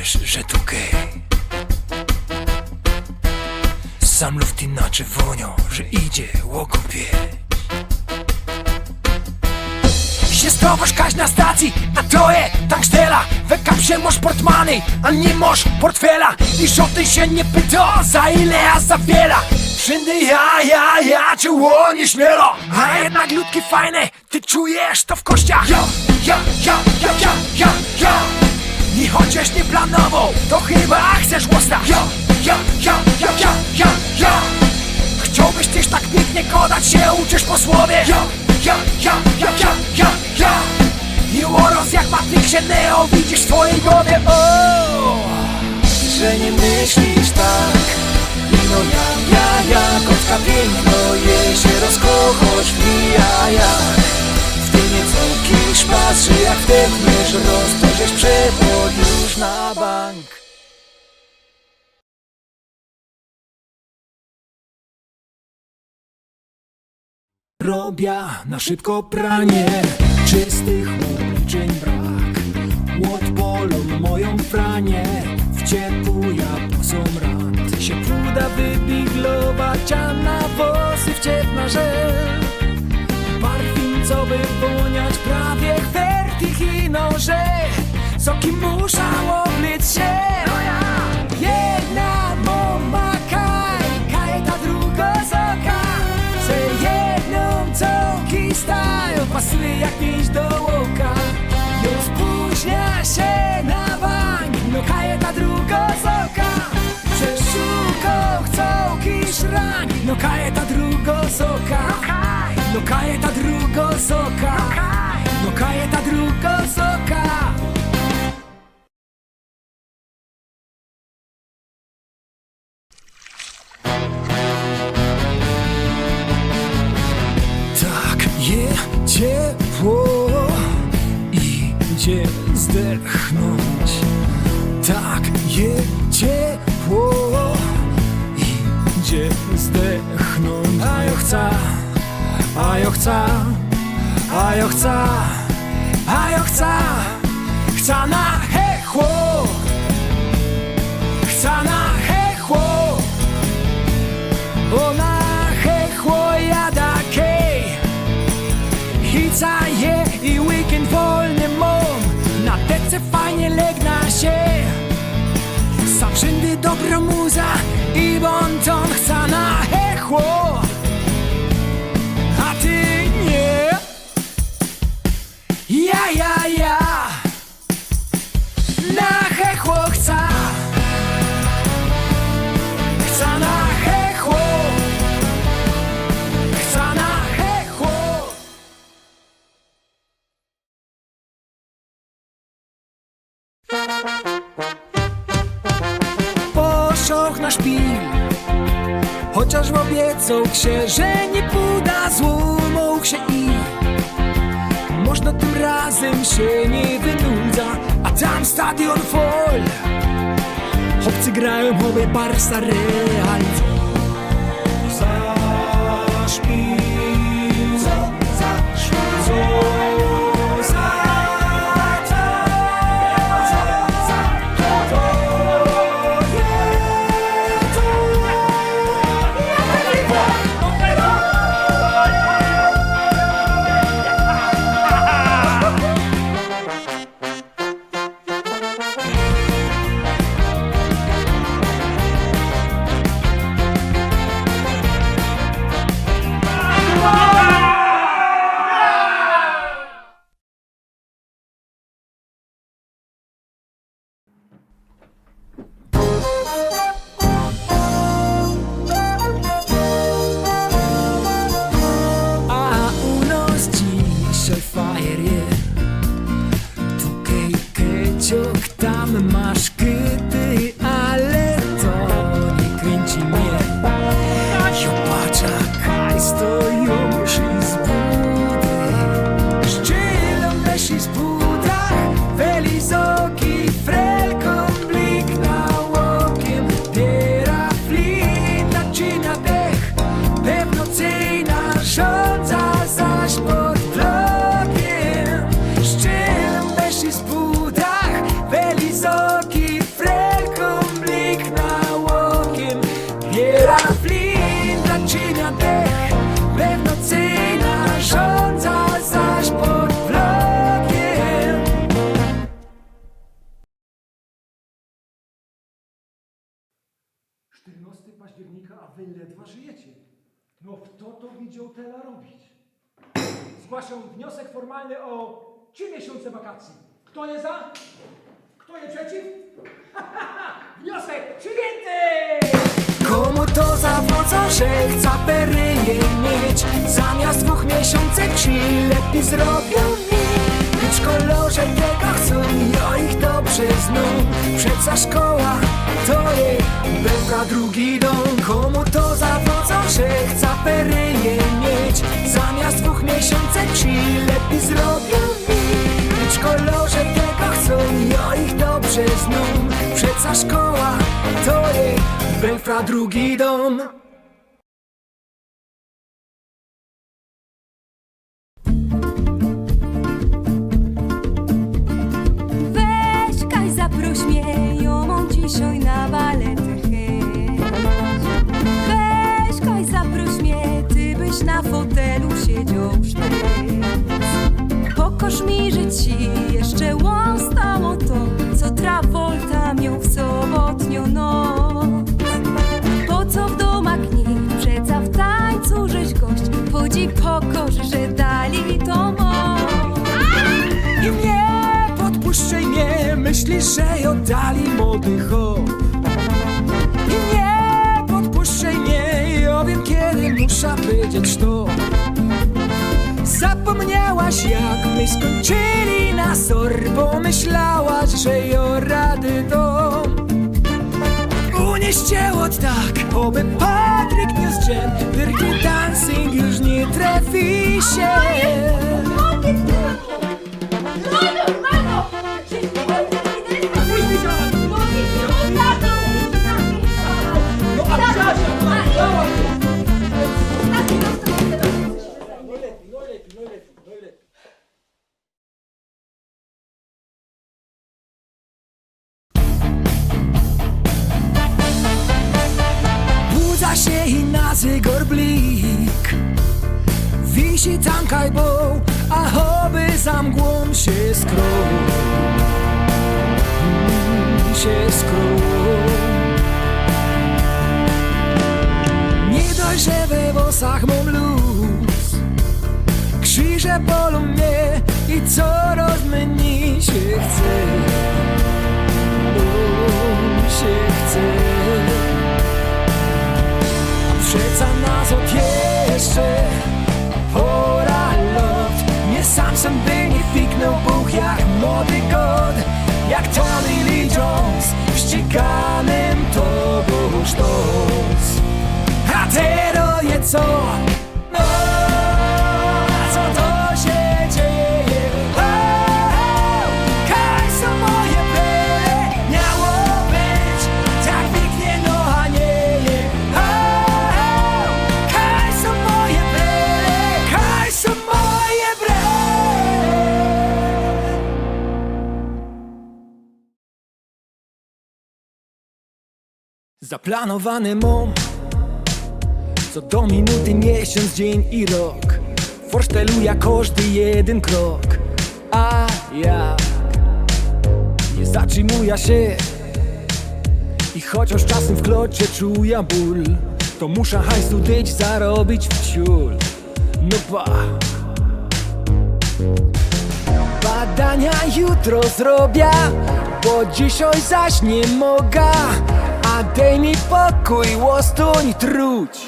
wiesz, że tu gej. Sam luft inaczej wonią, że idzie łokopie. Jest towarz kaś na stacji, a to je tankstela. We kapsie masz portmany, a nie masz portfela. I żołty się nie pyta, za ile, a za wiele. Wszędy ja, czuło nieśmielo. A jednak ludki fajne, ty czujesz to w kościach. Ja. I chociaż nie planował, to chyba chcesz łosta. Ja. Chciałbyś też tak pięknie kodać się, uczysz po słowie. Ja. I uroz jak Matrixie Neo widzisz w twojej głowie. Że nie myślisz tak. No ja, kocka piękno, jej się rozkochasz wbija jak. W tym nieco kisz patrzy, jak wdechniesz roz, to żeś przewod już na bank. Robię na szybko pranie, czystych obliczeń brak. Odpolą moją franię, w ciepłu ja posomrant. Się puda wybiglować, a na włosy wciepna żel. Parfum, co by woniać prawie vertigino, że soki muszą oblić się. Jedna mama kaj, ta druga soka. Se jedną cołki stają, pasuje jak pięć do łoka. Już spóźnia się na bank, no kaj ta druga soka. Przeszukał cołki szrank, no kaj ta druga soka. No kaj ta druga soka. No kaj ta druga soka. Tak je ciepło, idzie zdechnąć. Tak je ciepło, idzie zdechnąć. A ja chcę, a ja chcę, a ja chcę, a ja chcę. Chcę na hechło, chcę na hechło. O na hechło jada kej. I caje i weekend wolny mam. Na tece fajnie legna się. Sam wszędy dobra muza i bonton. Chcę na hechło, a ty nie. Ja na hechło chcę. Chcę na hechło. Chcę na hechło. Poszedł na szpil, chociaż obiecał się, że nie puda, złomał się i można tym razem się nie wynudza. A tam stadion full, chłopcy grają, obie Barca Real. Zaśpij, tam masz kyty, ale to nie kręci mnie. Jopaczak, stoją wy ledwa żyjecie. No kto to widział tyle robić? Zgłaszam wniosek formalny o 3 miesiące wakacji. Kto jest za? Kto jest przeciw? Wniosek przyjęty! Komu to zawodzą, że chce peryję mieć? Zamiast 2 miesiącek ci lepiej zrobią mi. Być kolorze tego chcą, ja ich dobrze znam. Przeca szkoła to jest bęka drugi dom. Komu to zawodzą, że chce peryję mieć? Zamiast 2 miesiącek ci lepiej zrobią mi. Być kolorze tego chcą, ja ich dobrze znam. Przeca szkoła to jest bęka drugi dom. Weź Kaj, zaproś mnie, ją mam dzisiaj na baletę chęć. Weź Kaj, zaproś mnie, ty byś na fotelu siedział sztec. Pokaż mi, że ci jeszcze łam stało to, co Travolta miał w sobotnią noc. Po co w domach nikt, przeca w tańcu żeś gość, chodzi pokorz, że dali to moc. I nie podpuszczaj mnie, myślisz, że ją dali młody chłop. I nie podpuszczaj mnie, ja wiem kiedy muszę powiedzieć to. Zapomniałaś jak my skończyli na Sorbo, myślałaś, że ją rady dom. Unieście od tak, oby Patryk nie zdrzemł, Dirty Dancing już nie trafi się. Budza się i na zygor blik, wisi tam kajbą, a oby za mgłą się skrył. Się skrył. Nie dość, że we włosach mam luz, krzyże bolą mnie i coraz mniej się chce. Się chce. Przeca nas od jeszcze pora lot. Nie sam by nie piknął Bóg jak młody god. Jak Tommy Lee Jones w ściganym to był sztos. A teraz je co? No, co to się dzieje? Kaj są moje byle, miało być tak pięknie, no a nie je. Kaj są moje byle, kaj są moje byle. Zaplanowany mam co do minuty, miesiąc, dzień i rok. Forszteluję każdy jeden krok. A jak nie zatrzymuję się i chociaż czasem w klocie czuję ból, to muszę hajsu dać zarobić w ciul. No ba. Badania jutro zrobię, bo dzisiaj zaś nie mogę. A daj mi pokój, łostoń truć.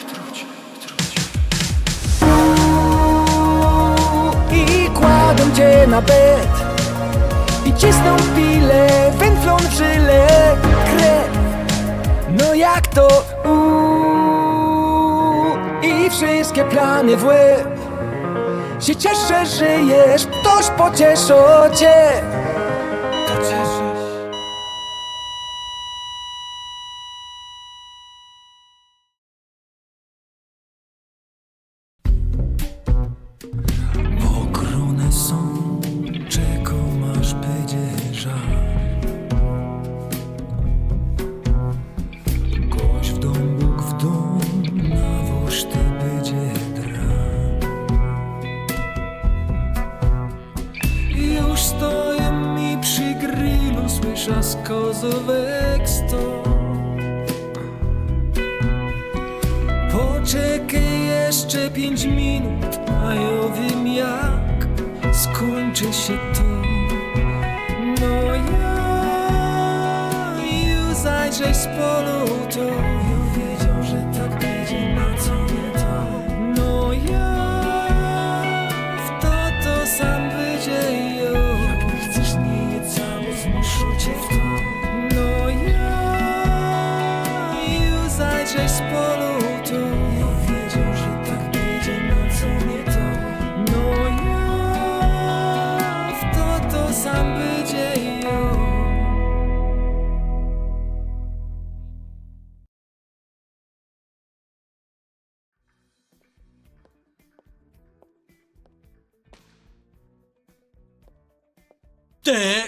I kładą cię na bed i cisną pile, wędlą w żyle krew. No jak to i wszystkie plany w łeb. Się cieszę, żyjesz, ktoś pocieszy cię. Pokrone są, czego masz będzie żal. Gość w dom, Bóg w dom, na woszty będzie dran. Już stoję mi przy grillu, słysza z kozówek ston. Jeszcze 5 minut, a ja wiem jak skończy się to. No ja już zajrzeć z polu to. Ja wiedział, że tak będzie, na co nie to. No ja w to sam będzie jo. Jak nie chcesz nie jedz samo, zmuszę cię w to. No ja już zajrzeć z polu to. Ja wiedział, że tak będzie, na co nie to. No ja w to sam będzie jo.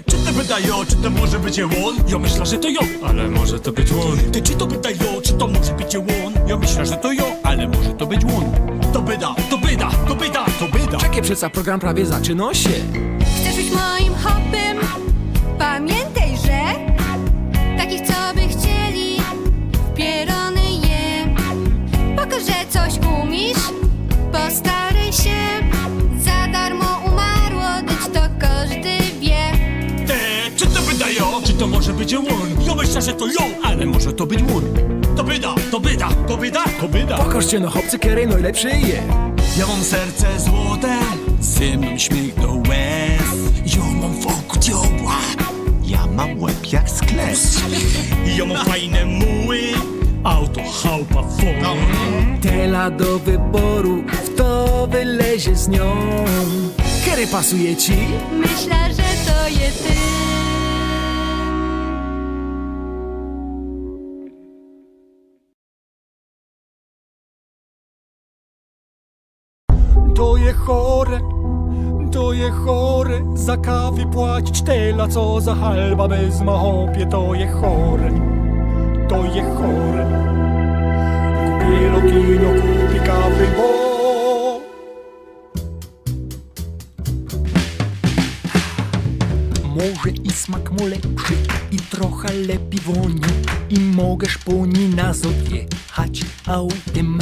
Czy to wydają, czy to może być on? Ja myślę, że to ją, ale może to być on. Czy to wydają, czy to może być on? Ja myślę, że to ją, ale może to być on. To byda, to byda, to byda, to byda. Czekaj, przeca program prawie zaczyna się. Chcesz być moim hobbym? Pamiętaj, że takich, co by chcieli, pierony je. Pokaż, że coś umiesz, postaraj się. Za darmo umarło, dyć to każdy wie. Czy to wydają, czy to może być on? Ja myślę, że to ją, ale może to być on. To byda, to byda, to byda, to byda. Pokażcie no chłopcy, kiedy najlepszy je. Ja mam serce złote, ze mną śmiech do łez. Ja mam wokół dzioła, ja mam łeb jak sklep. Ja mam fajne muły, auto, chałupa, fon. Tela do wyboru, kto wylezie z nią. Kiedy pasuje ci? Myślę, że to je ty. To je chore, za kawy płacić tela, co za halba bez machopie, to je chore. Kupielo kino, kupi kawy, bo może i smak mu lepszy, i trochę lepiej woni, i możesz po niej na odjechać autem.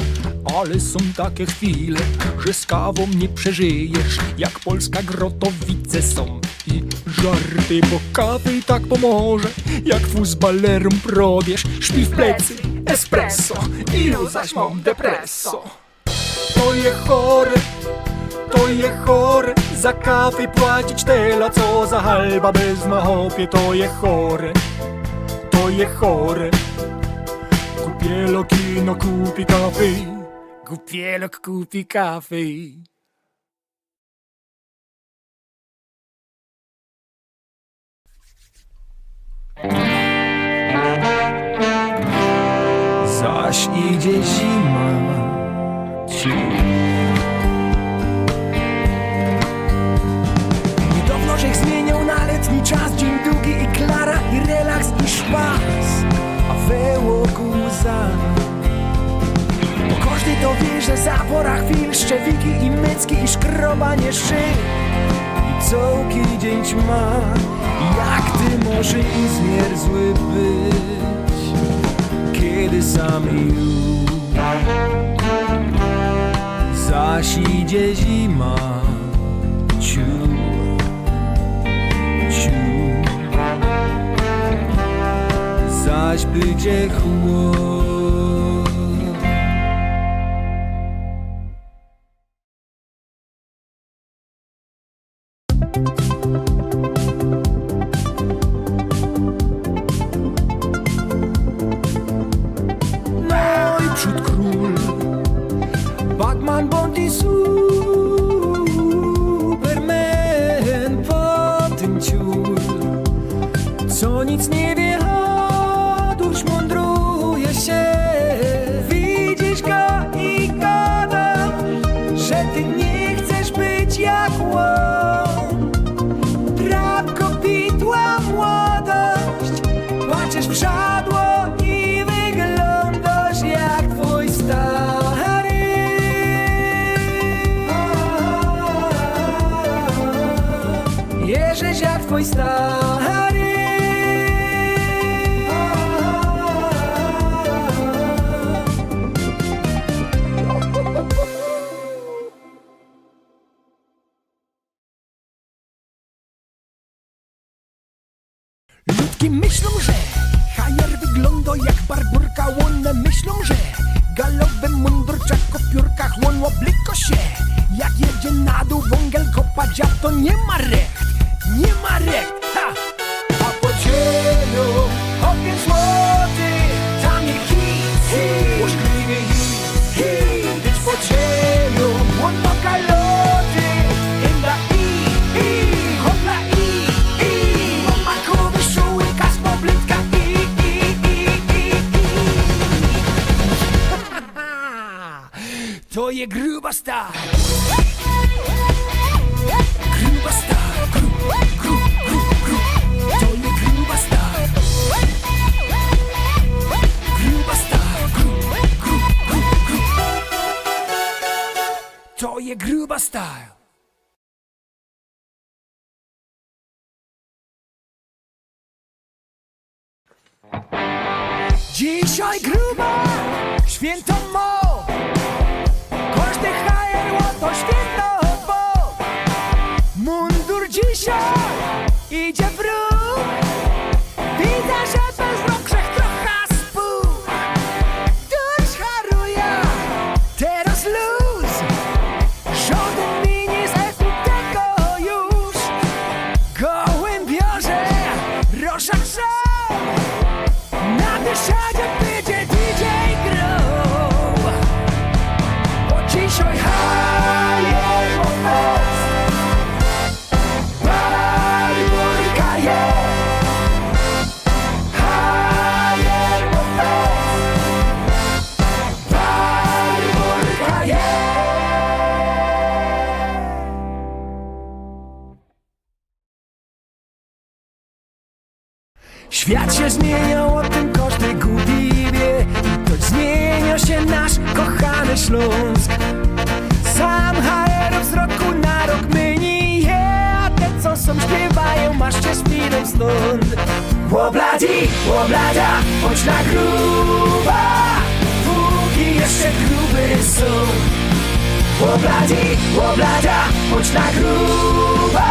Ale są takie chwile, że z kawą nie przeżyjesz, jak Polska Grotowice są i żarty, bo kawy i tak pomoże, jak fuzbalerom probierz, szpil w plecy, espresso, i już zaś mam depresso. To je chore, za kawę płacić tela, co za halba bez machopie, to je chore. Kupielok kino kupi kawy, kupielok kupi kawy. Zaś idzie zima, niedawno żech zmieniał na letni czas, dzień długi i klara, i relaks, i szpas, a wokół łza. Bo każdy to wie, że za pora chwil, szczewiki i mycki, i szkrobanie szyb, i całki dzień ćma. Jak ty może i zmierzły być, kiedy sam już zaś idzie zima. Ciu, zaś będzie chłód. No i przód król, Batman, Bond i Superman, potem ciul, co nic nie wie, a dusz mądruje się. Widzisz go i gada, że ty nie chcesz być jak on. Brak kopidła młodość, płaczesz w żadło i wyglądasz jak twój stary. Jeżeś jak twój stary. Plotki myślą, że HR wygląda jak barburka. One myślą, że galowy mundur, czako w piórkach. On obliko się, jak jedzie na dół wągel kopa dziab, to nie ma recht, nie ma recht, ha! A po cielu ogień złoty, tam nie hit, uszkliwie hit. Być po cielu, on ma galoty, inda hopla on ma kuby, szuły, kasmo, blitka To je gruba style. Gruba style, gru. To je gruba style. Gruba style, gru. To je gruba style. Dzisiaj gruba, święto mo. Każdy HR to święto, bo mundur dzisiaj idzie w ruch. Widzę, że bez rąk grzech trochę spuch. Któryś haruje, teraz luz. Żaden mi nie zechł tego już. Gołębiorze, rożak żał. Na biesiadzie będzie DJ grał. Bo dzisiaj HR moc. Barburka jest. HR moc. Barburka jest. Świat się zmieniał, o tym każdy gubi wie. I to zmienia się nasz kochany Śląsk. Sam HR w środku na rok myni je. A te co są śpiewają, maszcie chwilę stąd. Łoblada, chodź na gruba, póki jeszcze gruby są. Łoblada, chodź na gruba,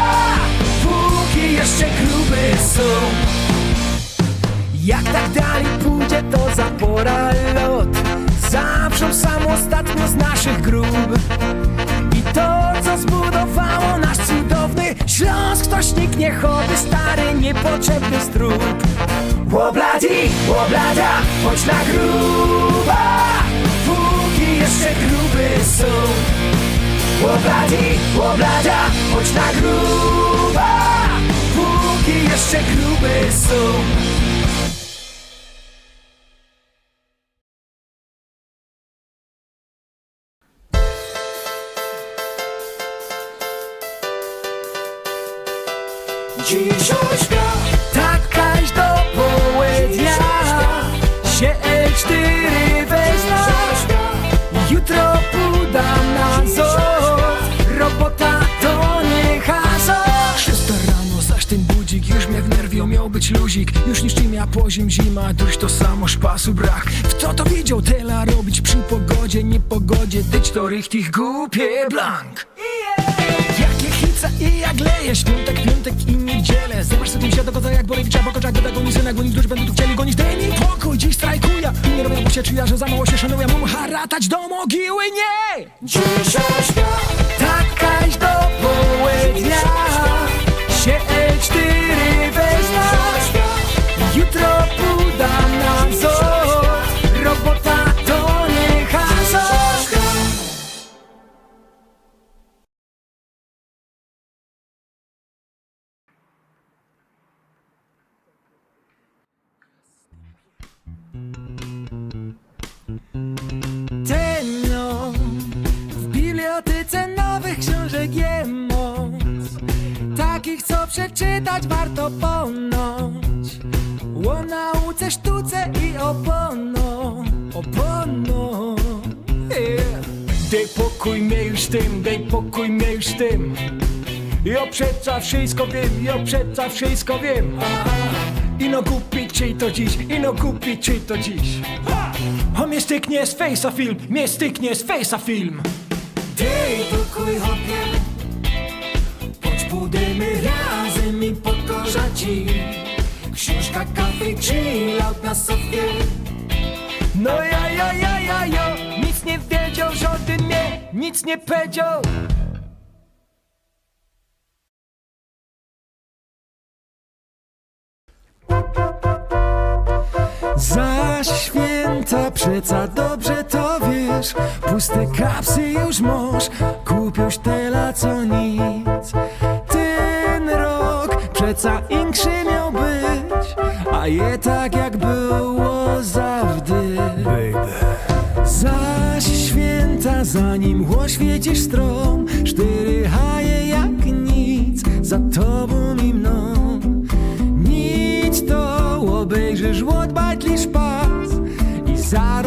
póki jeszcze gruby są. Jak tak dalej pójdzie, to zapora lot. Zawrzą sam ostatnio z naszych grób. I to, co zbudowało nasz cudowny Śląsk, to nikt nie chowy, stary, niepotrzebny strób. Łoblada, chodź na gruba, póki jeszcze gruby są. Łoblada, chodź na gruba, póki jeszcze gruby są. Dzisiaj świat takaś do południa się L4 wezna. Jutro podam na zor. Robota to nie hazard. 6 rano, zaś ten budzik już mnie wnerwiał, miał być luzik. Już niszczy mnie poziom zima, duś to samo szpasu brak. W co to widział tela robić przy pogodzie, niepogodzie, tyć to richtig głupie blank. Jakie hica i jak leje, świątek, piątek i niedzielę. Zobacz co tym się dogodza jak Borewicza, bo koczak doda goni syna, gonić duży będą tu chcieli gonić. Daj mi pokój, dziś strajkuję. I nie robię mu się czyja, że za mało się szanuję. Mam haratać do mogiły, nie! Dzisiaj świat takaś do południa się L4 wezna. Jutro podam na zor. Robota to nie hazard. Tenno w bibliotece nowych książek je moc. Takich, co przeczytać warto ponoć. O nauce, sztuce i opono. Daj pokój mnie już z tym, daj pokój mnie już z tym. Ja przeca wszystko wiem. Ino kupić ci to dziś, O mnie styknie z face'a film, Daj pokój hopie, choć pójdziemy razem i podkorza ci. Książka i chill out na sofie. No ja, nic nie wiedział, żaden mnie nic nie powiedział. Za święta przeca dobrze to wiesz, puste kapsy już masz, kupisz tyle co nic. Ten rok przeca inszy miał być, a je tak jak było zawdy. Za święta zanim oświecisz stron, 4 haje jak nic, za tobą i mną. Nic to obejrzysz, odbajtlisz pas i zaraz